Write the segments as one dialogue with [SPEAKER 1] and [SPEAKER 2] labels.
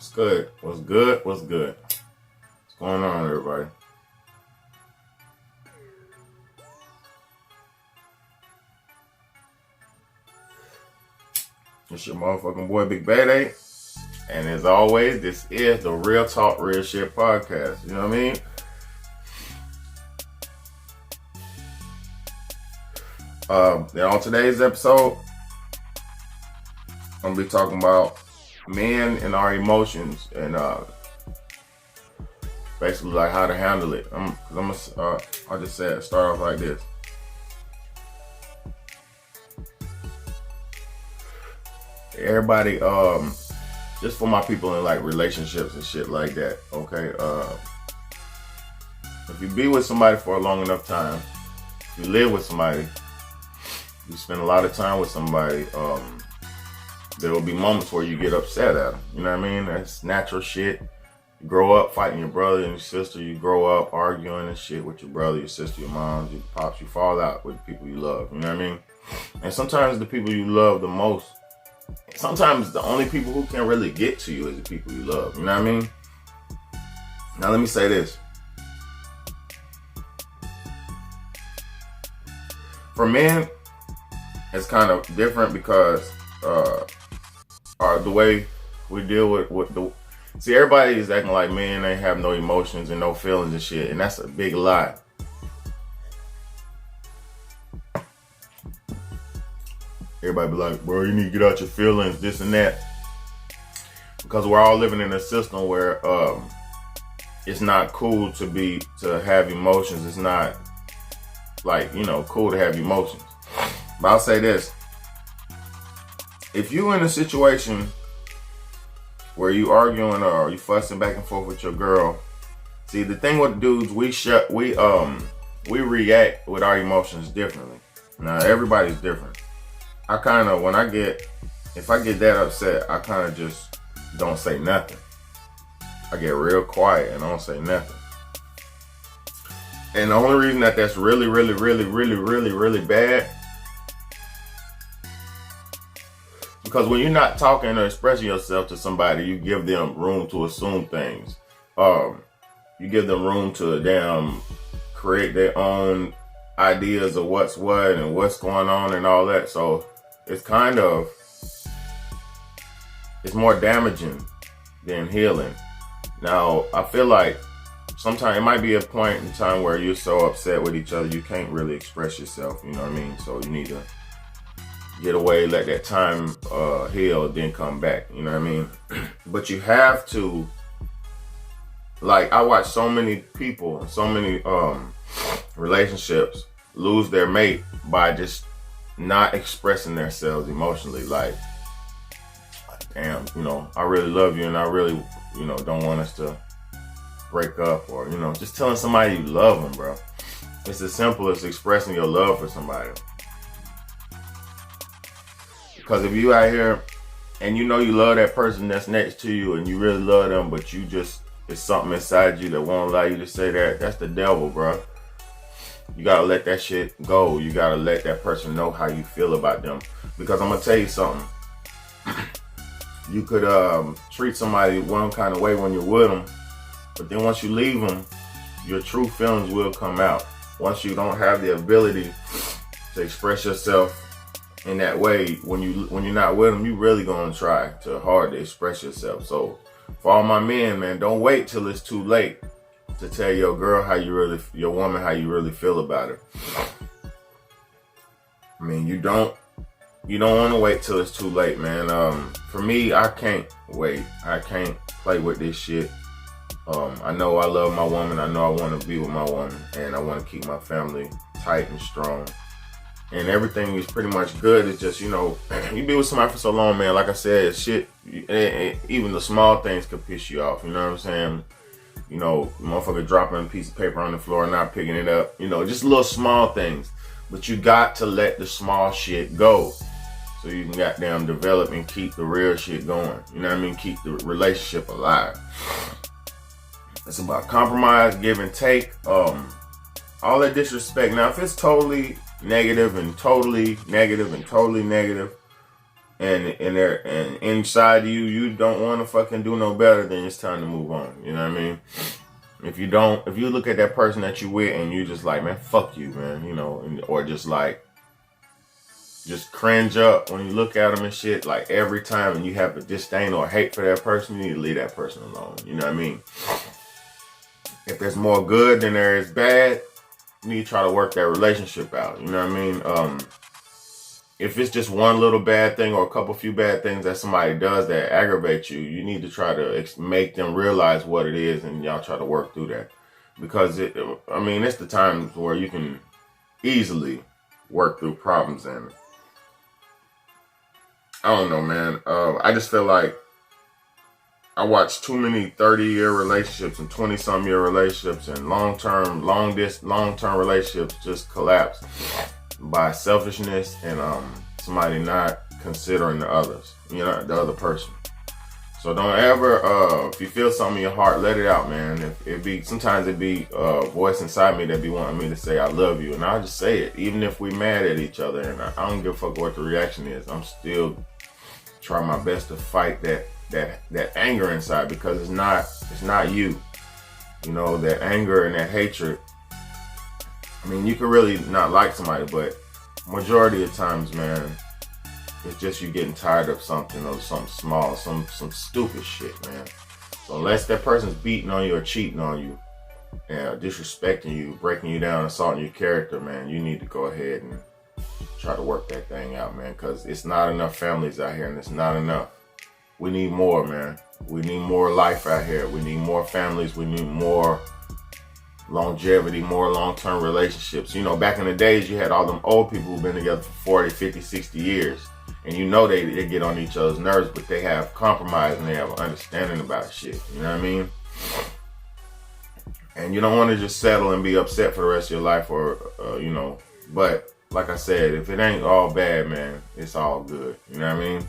[SPEAKER 1] What's good? What's good? What's good? What's going on, everybody? It's your motherfucking boy, Big Bad 8. And as always, this is the Real Talk, Real Shit podcast. You know what I mean? Then on today's episode, I'm going to be talking about men and our emotions and basically like how to handle it. I'll just say it, start off like this. Everybody, just for my people in like relationships and shit like that, okay? If you be with somebody for a long enough time, if you live with somebody, you spend a lot of time with somebody, there will be moments where you get upset at them. You know what I mean? That's natural shit. You grow up fighting your brother and your sister. You grow up arguing and shit with your brother, your sister, your mom, your pops. You fall out with the people you love. You know what I mean? And sometimes the people you love the most, sometimes the only people who can really get to you is the people you love. You know what I mean? Now let me say this. For men, it's kind of different because the way we deal with the... See, everybody is acting like men, they have no emotions and no feelings and shit, and that's a big lie. Everybody be like, bro, you need to get out your feelings, this and that. Because we're all living in a system where it's not cool to have emotions. It's not like, cool to have emotions. But I'll say this. If you're in a situation where you arguing or you fussing back and forth with your girl, see, the thing with dudes, we react with our emotions differently. Now, everybody's different. If I get that upset, I kind of just don't say nothing. I get real quiet and I don't say nothing. And the only reason that's really, really, really, really, really, really bad, because when you're not talking or expressing yourself to somebody, you give them room to assume things. You give them room to create their own ideas of what's what and what's going on and all that. So it's more damaging than healing. Now, I feel like sometimes it might be a point in time where you're so upset with each other, you can't really express yourself, you know what I mean? So you need to get away, let that time heal, then come back, you know what I mean? But you have to, like, I watch so many people, so many relationships lose their mate by just not expressing themselves emotionally. Like, damn, I really love you and I really, don't want us to break up, or, just telling somebody you love them, bro. It's as simple as expressing your love for somebody. Because if you out here and you love that person that's next to you and you really love them, but it's something inside you that won't allow you to say that, that's the devil, bro. You gotta let that shit go. You gotta let that person know how you feel about them. Because I'm gonna tell you something. You could treat somebody one kind of way when you're with them, but then once you leave them, your true feelings will come out. Once you don't have the ability to express yourself in that way, when you're not with them, you really gonna try hard to express yourself. So for all my men, man, don't wait till it's too late to tell your girl your woman how you really feel about her. I mean, you don't want to wait till it's too late, man. For me, I can't wait. I can't play with this shit. I know I love my woman. I know I want to be with my woman, and I want to keep my family tight and strong. And everything is pretty much good. It's just, you be with somebody for so long, man. Like I said, shit, even the small things could piss you off. You know what I'm saying? Motherfucker dropping a piece of paper on the floor and not picking it up. Just little small things. But you got to let the small shit go, so you can goddamn develop and keep the real shit going. You know what I mean? Keep the relationship alive. It's about compromise, give and take, all that disrespect. Now, if it's totally negative and totally negative and totally negative, and inside you don't want to fucking do no better, then it's time to move on. You know what I mean? If you look at that person that you with and you just like, man, fuck you, man, you know, or just like, just cringe up when you look at them and shit, like every time, and you have a disdain or hate for that person, you need to leave that person alone. You know what I mean? If there's more good than there is bad, you need to try to work that relationship out. You know what I mean? If it's just one little bad thing or a couple few bad things that somebody does that aggravate you, you need to try to make them realize what it is, and y'all try to work through that. Because it's the times where you can easily work through problems. And I don't know, man. I just feel like I watched too many 30-year relationships and 20-some year relationships and long-term relationships just collapse by selfishness and somebody not considering the others, you know, the other person. So don't ever, if you feel something in your heart, let it out, man. Sometimes it be a voice inside me that be wanting me to say I love you, and I'll just say it, even if we mad at each other, and I don't give a fuck what the reaction is. I'm still trying my best to fight that anger inside, because it's not you. You know, that anger and that hatred. I mean, you can really not like somebody, but majority of times, man, it's just you getting tired of something, or something small, some stupid shit, man. So unless that person's beating on you or cheating on you, and disrespecting you, breaking you down, assaulting your character, man, you need to go ahead and try to work that thing out, man, because it's not enough families out here, and it's not enough. We need more, man. We need more life out here. We need more families. We need more longevity, more long-term relationships. You know, back in the days, you had all them old people who've been together for 40, 50, 60 years. And you know they get on each other's nerves, but they have compromise and they have understanding about shit. You know what I mean? And you don't want to just settle and be upset for the rest of your life, or, you know. But like I said, if it ain't all bad, man, it's all good. You know what I mean?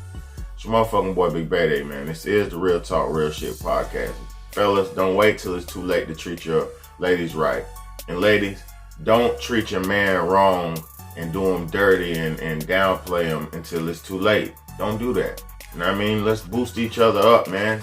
[SPEAKER 1] It's your motherfucking boy, Big Bad. Man. This is the Real Talk, Real Shit podcast. Fellas, don't wait till it's too late to treat your ladies right. And ladies, don't treat your man wrong and do him dirty and downplay him until it's too late. Don't do that. You know what I mean? Let's boost each other up, man.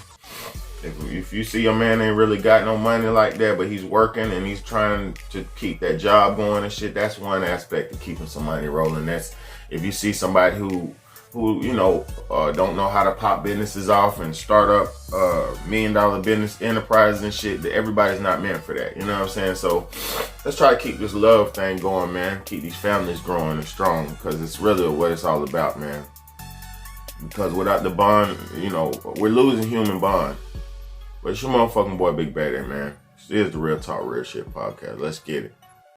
[SPEAKER 1] If you see your man ain't really got no money like that, but he's working and he's trying to keep that job going and shit, that's one aspect of keeping some money rolling. That's if you see somebody who you know, don't know how to pop businesses off and start up $1 million business enterprises and shit, that everybody's not meant for that. You know what I'm saying? So let's try to keep this love thing going, man. Keep these families growing and strong, because it's really what it's all about, man. Because without the bond, you know, we're losing human bond. But it's your motherfucking boy, Big Bad, man. This is the Real Talk, Real Shit podcast. Let's get it.